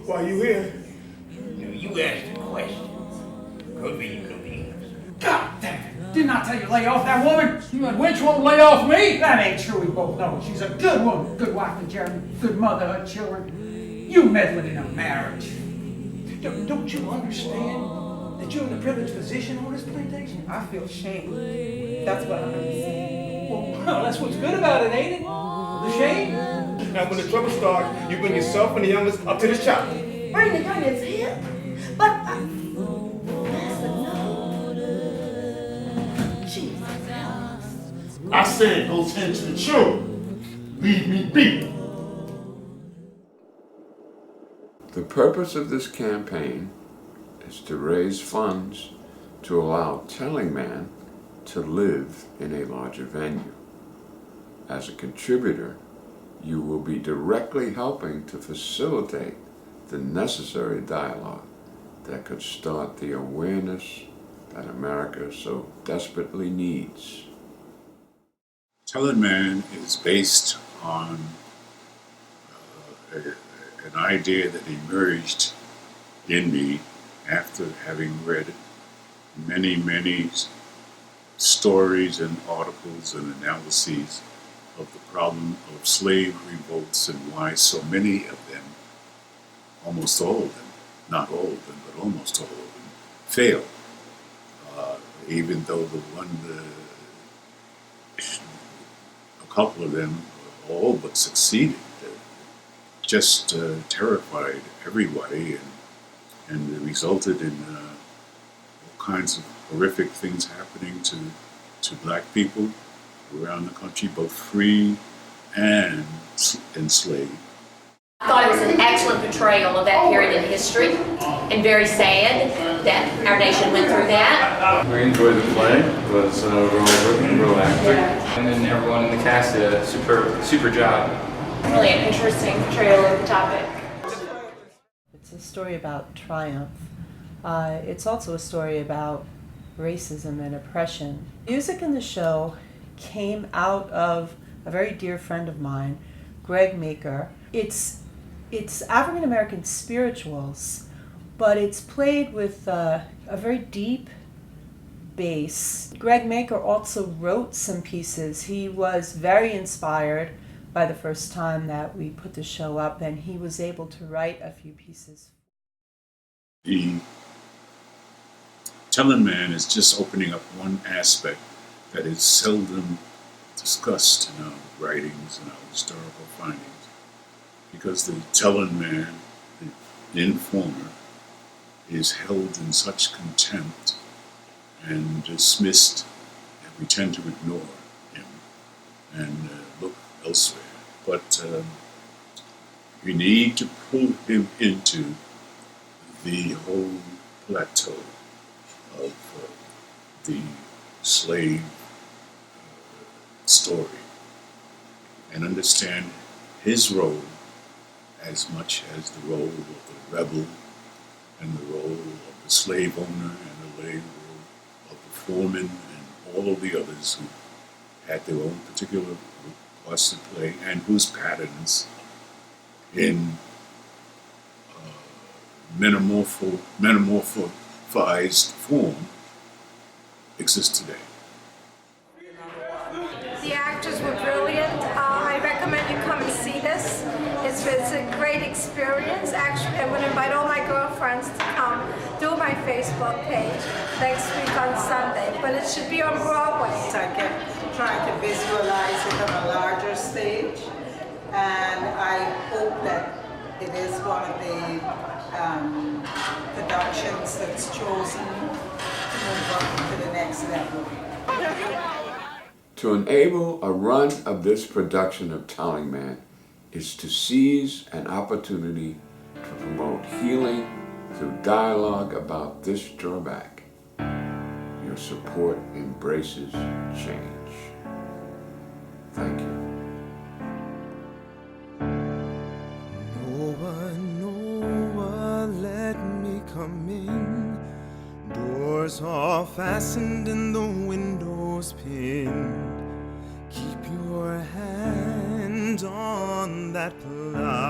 Why you here? You asked the questions. Could be, you could be. God damn it! Didn't I tell you lay off that woman? You and Winch won't lay off me? That ain't true, we both know. She's a good woman, good wife to Jeremy, good mother of children. You meddling in a marriage. Don't you understand that you're in a privileged position on this plantation? I feel shame. That's what I'm saying. Well, that's what's good about it, ain't it? The shame. Now, when the trouble starts, you bring yourself and the youngest up to this chopper. Bring the youngest here? But Master, no. Jesus. I said go tend to the children. Leave me be. The purpose of this campaign is to raise funds to allow Tellin Man to live in a larger venue. As a contributor, you will be directly helping to facilitate the necessary dialogue that could start the awareness that America so desperately needs. Tellin Man is based on an idea that emerged in me after having read many stories and articles and analyses of the problem of slave revolts and why so many of them, almost all of them, not all of them, but almost all of them, fail. Even though a couple of them all but succeeded, just terrified everybody and resulted in all kinds of horrific things happening to black people around the country, both free and enslaved. I thought it was an excellent portrayal of that period in history, and very sad that our nation went through that. We enjoyed the play. It was real actor, and then everyone in the cast did a super job. Really an interesting portrayal of the topic. It's a story about triumph. It's also a story about racism and oppression. Music in the show came out of a very dear friend of mine, Greg Maker. It's African American spirituals, but it's played with a very deep bass. Greg Maker also wrote some pieces. He was very inspired by the first time that we put the show up, and he was able to write a few pieces. The Tellin Man is just opening up one aspect that is seldom discussed in our writings and our historical findings, because the Tellin Man, the informer, is held in such contempt and dismissed that we tend to ignore him and look elsewhere. But we need to pull him into the whole plateau of the slave story and understand his role as much as the role of the rebel and the role of the slave owner and the role of the foreman and all of the others who had their own particular parts to play and whose patterns in metamorphized form exist today. The actors were brilliant. I recommend you come and see this. It's a great experience. Actually, I would invite all my girlfriends to come do my Facebook page next week on Sunday, but it should be on Broadway. I kept trying to visualize it on a larger stage, and I hope that it is one of the productions that's chosen to move on to the next level. To enable a run of this production of Tellin Man is to seize an opportunity to promote healing through dialogue about this drawback. Your support embraces change. Thank you. Noah, let me come in. Doors are fastened and the windows pinned. Keep your hand on that plow.